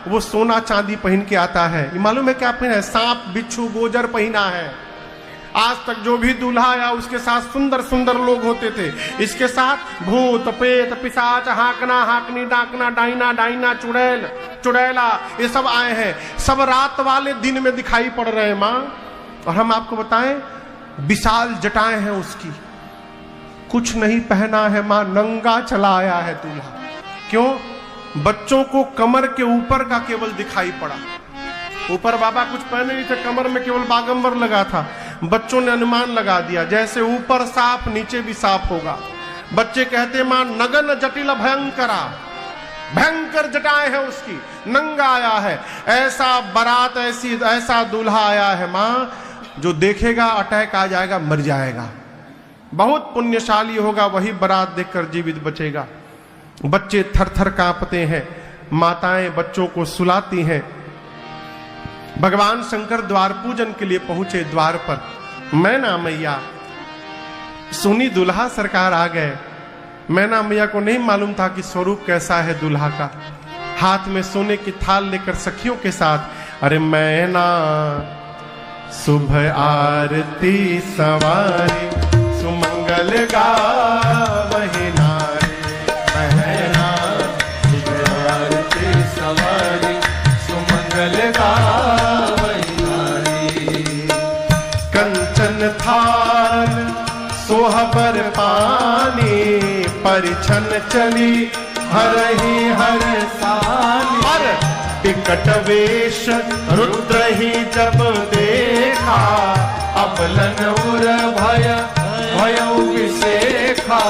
Speaker 1: वो सोना चांदी पहन के आता है। ये मालूम है क्या पहना है? सांप बिच्छू गोजर पहना है। आज तक जो भी दूल्हा आया उसके साथ सुंदर सुंदर लोग होते थे, इसके साथ भूत प्रेत पिशाच हाकना हाकनी डाकना डाइना डाइना चुड़ैल चुड़ैला ये सब आए हैं। सब रात वाले दिन में दिखाई पड़ रहे हैं माँ। और हम आपको बताएं विशाल जटाएं हैं उसकी, कुछ नहीं पहना है माँ, नंगा चला आया है दूल्हा। क्यों? बच्चों को कमर के ऊपर का केवल दिखाई पड़ा। ऊपर बाबा कुछ पहने नहीं थे, कमर में केवल बागंबर लगा था। बच्चों ने अनुमान लगा दिया जैसे ऊपर साफ नीचे भी साफ होगा। बच्चे कहते मां नगन जटिल भयंकरा, भयंकर जटाएं है उसकी, नंगा आया है। ऐसा बारात ऐसा दूल्हा आया है मां, जो देखेगा अटैक आ जाएगा, मर जाएगा। बहुत पुण्यशाली होगा वही बारात देखकर जीवित बचेगा। बच्चे थर थर कांपते हैं। माताएं बच्चों को सुलाती हैं। भगवान शंकर द्वार पूजन के लिए पहुंचे द्वार पर। मैना मैया सुनी दुल्हा सरकार आ गए। मैना मैया को नहीं मालूम था कि स्वरूप कैसा है दुल्हा का। हाथ में सोने की थाल लेकर सखियों के साथ, अरे मैना शुभ आरती सवारी सुमंगल गावहि नारी। मैना शुभ आरती सवारी सुमंगल गावहि नारी। कंचन थाल सोहबर पानी परिछन चली हरहि हर सानी। हर टिकट वेश रुद्र ही जब देखा, अबलन उर भय भयउ विसेखा।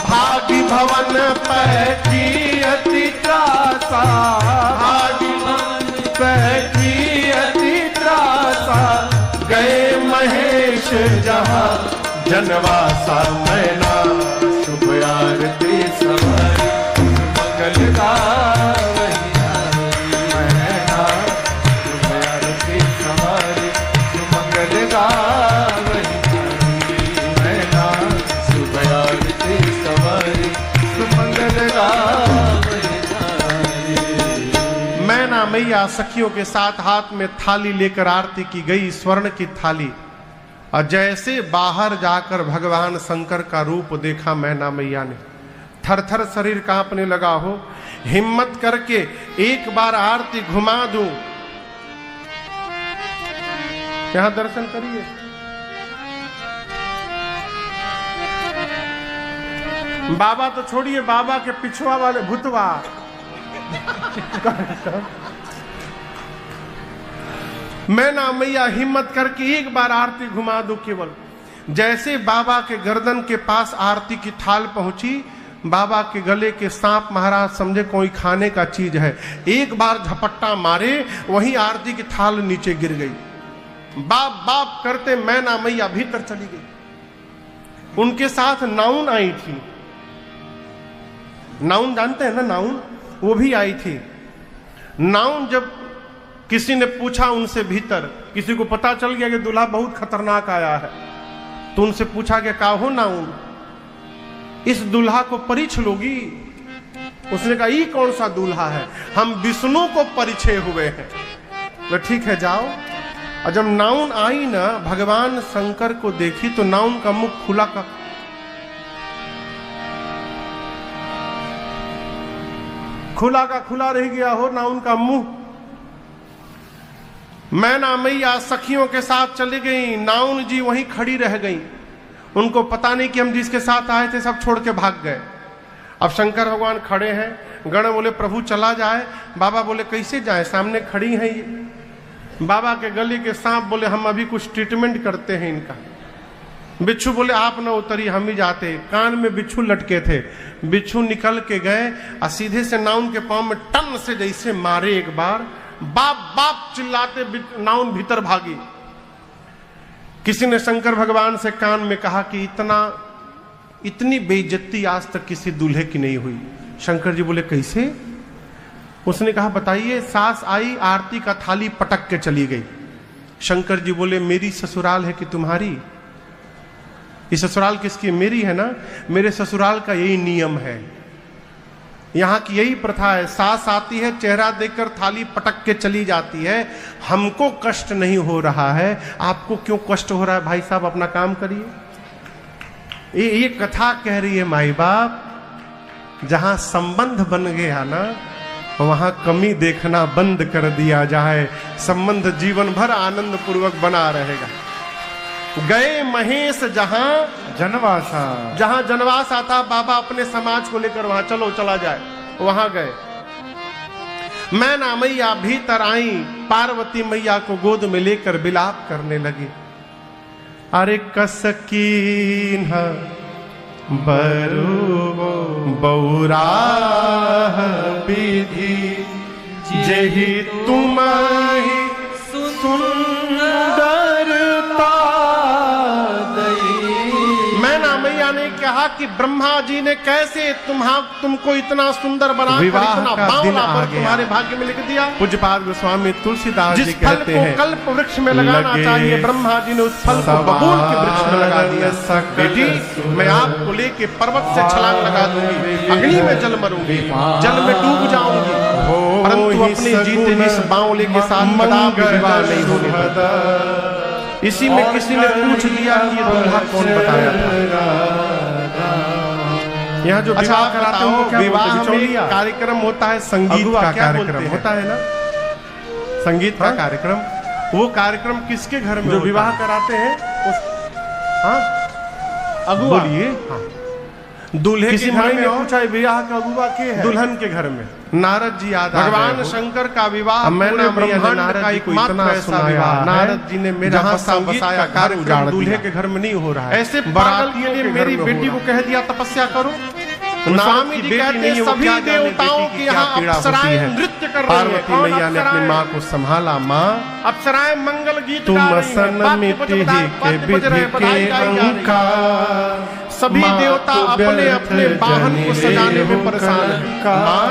Speaker 1: भागी भवन पैठी अति त्रासा, भागी भवन पैठी अति त्रासा। गए महेश जहाँ जनवासा। मैना शुभ आरती सवारी मंगल गावहि नारी। मैना शुभ आरती सवारी मंगल गावहि नारी। मैना शुभ आरती सवारी मंगल गावहि नारी। मैना मैया सखियों के साथ हाथ में थाली लेकर आरती की गई, स्वर्ण की थाली। और जैसे बाहर जाकर भगवान शंकर का रूप देखा मैना मैया ने, थर थर शरीर कांपने लगा हो। हिम्मत करके एक बार आरती घुमा दूं। यहां दर्शन करिए। बाबा तो छोड़िए, बाबा के पिछुआ वाले भूतवा मैं ना मैया हिम्मत करके एक बार आरती घुमा दूं केवल। जैसे बाबा के गर्दन के पास आरती की थाल पहुंची, बाबा के गले के सांप महाराज समझे कोई खाने का चीज है, एक बार झपट्टा मारे, वहीं आरती की थाल नीचे गिर गई। बाप बाप करते मैं ना मैया भीतर चली गई। उनके साथ नाउन आई थी। नाउन जानते हैं ना, नाउन, वो भी आई थी। नाउन जब किसी ने पूछा उनसे भीतर, किसी को पता चल गया कि दूल्हा बहुत खतरनाक आया है, तो उनसे पूछा कि का हो नाउन, इस दूल्हा को परिछ लोगी? उसने कहा ये कौन सा दूल्हा है, हम विष्णु को परिचय हुए हैं। तो ठीक है जाओ। और जब नाउन आई ना, भगवान शंकर को देखी तो नाउन का मुख खुला का खुला रह गया हो नाउन का मुंह। मैं ना मैया सखियों के साथ चली गई, नाउन जी वहीं खड़ी रह गई। उनको पता नहीं कि हम जिसके साथ आए थे सब छोड़ के भाग गए। अब शंकर भगवान खड़े हैं, गण बोले प्रभु चला जाए। बाबा बोले कैसे जाए, सामने खड़ी है ये। बाबा के गले के सांप बोले हम अभी कुछ ट्रीटमेंट करते हैं इनका। बिच्छू बोले आप न उतरी, हम ही जाते। कान में बिच्छू लटके थे, बिच्छू निकल के गए और सीधे से नाउन के पांव में टन से जैसे मारे एक बार, बाप बाप चिल्लाते नाउन भीतर भागी। किसी ने शंकर भगवान से कान में कहा कि इतनी बेइज्जती आज तक किसी दूल्हे की नहीं हुई। शंकर जी बोले कैसे? उसने कहा बताइए। सास आई, आरती का थाली पटक के चली गई। शंकर जी बोले मेरी ससुराल है कि तुम्हारी? ये ससुराल किसकी? मेरी है ना। मेरे ससुराल का यही नियम है, यहां की यही प्रथा है। सास आती है, चेहरा देखकर थाली पटक के चली जाती है। हमको कष्ट नहीं हो रहा है, आपको क्यों कष्ट हो रहा है? भाई साहब अपना काम करिए। ये कथा कह रही है माई बाप, जहां संबंध बन गया ना, वहां कमी देखना बंद कर दिया जाए, संबंध जीवन भर आनंद पूर्वक बना रहेगा। गए महेश जहां
Speaker 2: जनवासा,
Speaker 1: जहां जनवासा था, बाबा अपने समाज को लेकर वहां चलो चला जाए, वहां गए। मैं ना मैया भीतर आई, पार्वती मैया को गोद में लेकर विलाप करने लगी। अरे कसकीन बरु बौरा विधि जेहि तुम्हारी सुंदरता दई। मैं ना मैया ने कहा कि ब्रह्मा जी ने कैसे तुमको इतना सुंदर बना तुम्हारे भाग्य में लिख दिया। पूज्यपाद गोस्वामी तुलसीदास जी कहते हैं कल्प वृक्ष में लगाना चाहिए, ब्रह्मा जी ने उस फल को बबूल के वृक्ष में लगा दिया। बेटी मैं आपको लेके पर्वत से छलांग लगा दूंगी, अग्नि में जल मरूंगी, जल में डूब जाऊंगी, परंतु अपने जीते जिस बावले के साथ कदापि विवाह नहीं होने देता। इसी में किसी ने पूछ लिया कि ये दूल्हा कौन बताया था। यहाँ जो विवाह कराते हो, विवाह में कार्यक्रम होता है, संगीत का कार्यक्रम होता है ना, संगीत का कार्यक्रम। वो कार्यक्रम किसके घर में जो विवाह कराते हैं? अगुआ। बोलिए। दूल्हे किसी भाई ने पूछा विवाह का अगुआ के है? दुल्हन के घर में नारद जी याद भगवान शंकर का विवाह, मैंने ब्रह्मांड का एकमात्र ऐसा विवाह, नारद जी ने मेरा बसाया कार्य उजाड़, दूल्हे के घर में नहीं हो रहा है। ऐसे पागल के लिए मेरी बेटी को कह दिया तपस्या करो। स्वामी जी कहते हैं सभी देवताओं के यहाँ अप्सराएं नृत्य कर रही हैं। पार्वती मैया ने अपनी माँ को संभाला। माँ अप्सराएं मंगल गीत गा रही हैं। सभी देवता अपने अपने वाहन को सजाने में परेशान हैं। माँ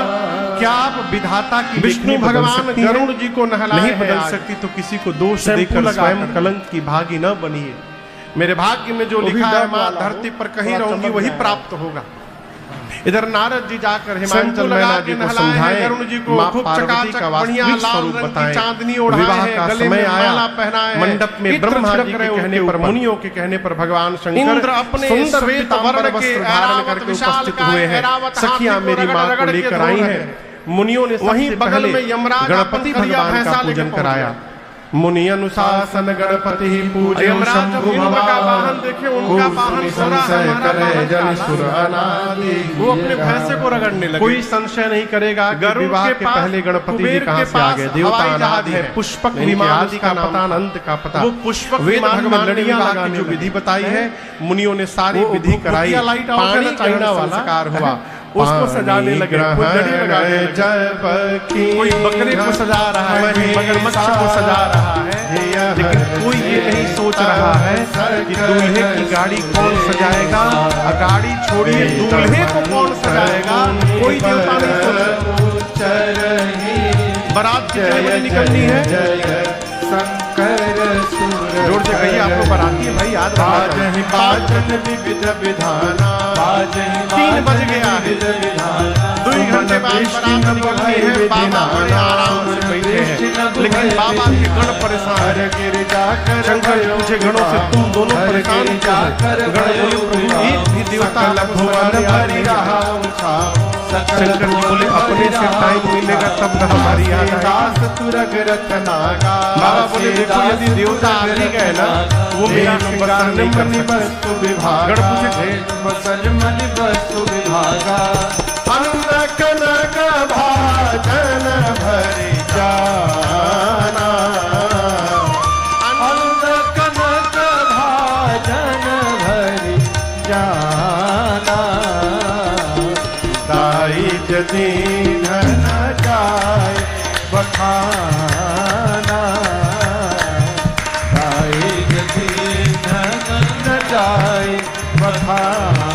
Speaker 1: क्या आप विधाता की विष्णु भगवान गरुड़ जी को नहीं बदल सकती तो किसी को दोष देकर स्वयं कलंक की भागी न बनिए। मेरे भाग्य में जो लिखा है माँ, धरती पर कहीं रहूंगी वही प्राप्त होगा। इधर नारद जी जाकर
Speaker 3: शंकु
Speaker 1: हिमांचल
Speaker 3: लगा
Speaker 1: मैना
Speaker 3: के
Speaker 1: जी को
Speaker 3: नहलाए हैं,
Speaker 1: समझाएं,
Speaker 3: गरुड़ जी को
Speaker 1: मां
Speaker 3: खूब
Speaker 1: पार्वती
Speaker 3: चकाचक
Speaker 1: का
Speaker 3: बढ़िया
Speaker 1: वास्तविक
Speaker 3: लाल
Speaker 1: स्वरूप
Speaker 3: रंग की
Speaker 1: बताएं।
Speaker 3: चांदनी ओढ़ाए
Speaker 1: विवाह
Speaker 3: हैं,
Speaker 1: का
Speaker 3: गले
Speaker 1: समय
Speaker 3: में
Speaker 1: आया,
Speaker 3: माला पहनाए हैं,
Speaker 1: मंडप में
Speaker 3: इत्र
Speaker 1: ब्रह्मा
Speaker 3: छिड़क
Speaker 1: जी
Speaker 3: रहे
Speaker 1: के कहने
Speaker 3: उनके
Speaker 1: पर,
Speaker 3: ऊपर।
Speaker 1: मुनियों के कहने पर भगवान शंकर
Speaker 3: इंद्र अपने
Speaker 1: सुंदर
Speaker 3: श्वेत
Speaker 1: पीतांबर
Speaker 3: वर्ण के
Speaker 1: वस्त्र धारण
Speaker 3: ऐरावत
Speaker 1: करके
Speaker 3: विशाल
Speaker 1: उपस्थित
Speaker 3: काय,
Speaker 1: हुए हैं।
Speaker 3: ऐरावत
Speaker 1: सखियां
Speaker 3: हाथी को
Speaker 1: मेरी
Speaker 3: रगड़
Speaker 1: मां
Speaker 3: रगड़
Speaker 1: को
Speaker 3: के
Speaker 1: लेकर
Speaker 3: धो
Speaker 1: आई
Speaker 3: रहे
Speaker 1: हैं।
Speaker 3: हैं।
Speaker 1: मुनियों ने
Speaker 3: वहीं
Speaker 1: सबसे
Speaker 3: बगल
Speaker 1: पहले
Speaker 3: में यमराज
Speaker 1: गणपति
Speaker 3: अपन करिया
Speaker 1: भगवान का
Speaker 3: भैंसा लेके
Speaker 1: पूजन
Speaker 3: पहुंच
Speaker 1: कराया।
Speaker 3: गए।
Speaker 1: मुनि अनुशासन गणपति पूजे
Speaker 3: यमराज जब इंद्र का वाहन देखे, उनका वाहन घोड़ा है, हमारा वाहन काला। वो अपने भैंसे को रगड़ने लगे।
Speaker 1: कोई संशय नहीं करेगा कि
Speaker 3: गरुड़
Speaker 1: विवाह
Speaker 3: के
Speaker 1: के
Speaker 3: पास,
Speaker 1: पहले गणपति जी
Speaker 3: कुबेर
Speaker 1: कहां
Speaker 3: के
Speaker 1: से आ
Speaker 3: पास
Speaker 1: गए। देवता
Speaker 3: हवाई
Speaker 1: अनादि
Speaker 3: जहाज
Speaker 1: है,
Speaker 3: है,
Speaker 1: पुष्पक
Speaker 3: इनके
Speaker 1: विमान
Speaker 3: आदि
Speaker 1: का
Speaker 3: का नाम
Speaker 1: पता,
Speaker 3: था।
Speaker 1: अनंत का पता।
Speaker 3: वो पुष्पक
Speaker 1: वेद
Speaker 3: विमान
Speaker 1: भगवान
Speaker 3: में
Speaker 1: लड़ियां
Speaker 3: लगाने
Speaker 1: लगाने जो
Speaker 3: लगे।
Speaker 1: विधि बताई है, मुनियों ने सारी
Speaker 3: वो
Speaker 1: विधि कराई।
Speaker 3: भुकिया लाइट आउट है ना,
Speaker 1: पानी
Speaker 3: चाइना
Speaker 1: ग्रहण
Speaker 3: वाला,
Speaker 1: संस्कार हुआ,
Speaker 3: उसको सजाने लगे, कोई लड़ी लगाने लगे। कोई बकरे को सजा रहा है, कोई मगरमच्छ को सजा रहा है,
Speaker 1: लेकिन कोई ये नहीं सोच रहा है कि दूल्हे की गाड़ी कौन सजाएगा, गाड़ी छोड़िए दूल्हे को कौन सजाएगा, कोई देवता नहीं सोच रहा। बारात कितने बजे निकलनी है? जोर से कहिए, आप लोग बाराती है भाई, याद रखना। 3 बज गया है, 2 घंटे बाद बारात निकलनी है। बाबा बड़े आराम से बैठे हैं, लेकिन बाबा के गण परेशान है। शंकर जी पूछे गणों से, तुम दोनों परेशान क्यों हो? गण बोले, प्रभु एक भी देवता शंकर जी बोले, अपने से टाइम मिलेगा तब न हमारी याद आएगी। बाबा बोले, देखो यदि देवता आ भी गए ना, वो मेरा श्रृंगार नहीं कर सकते। गण पूछे,
Speaker 3: कनक भाजन भरि जाना, कनक भाजन भरि जाना, दाई यदि धन जाय बखाना, दाई यदि धन जाय बखाना।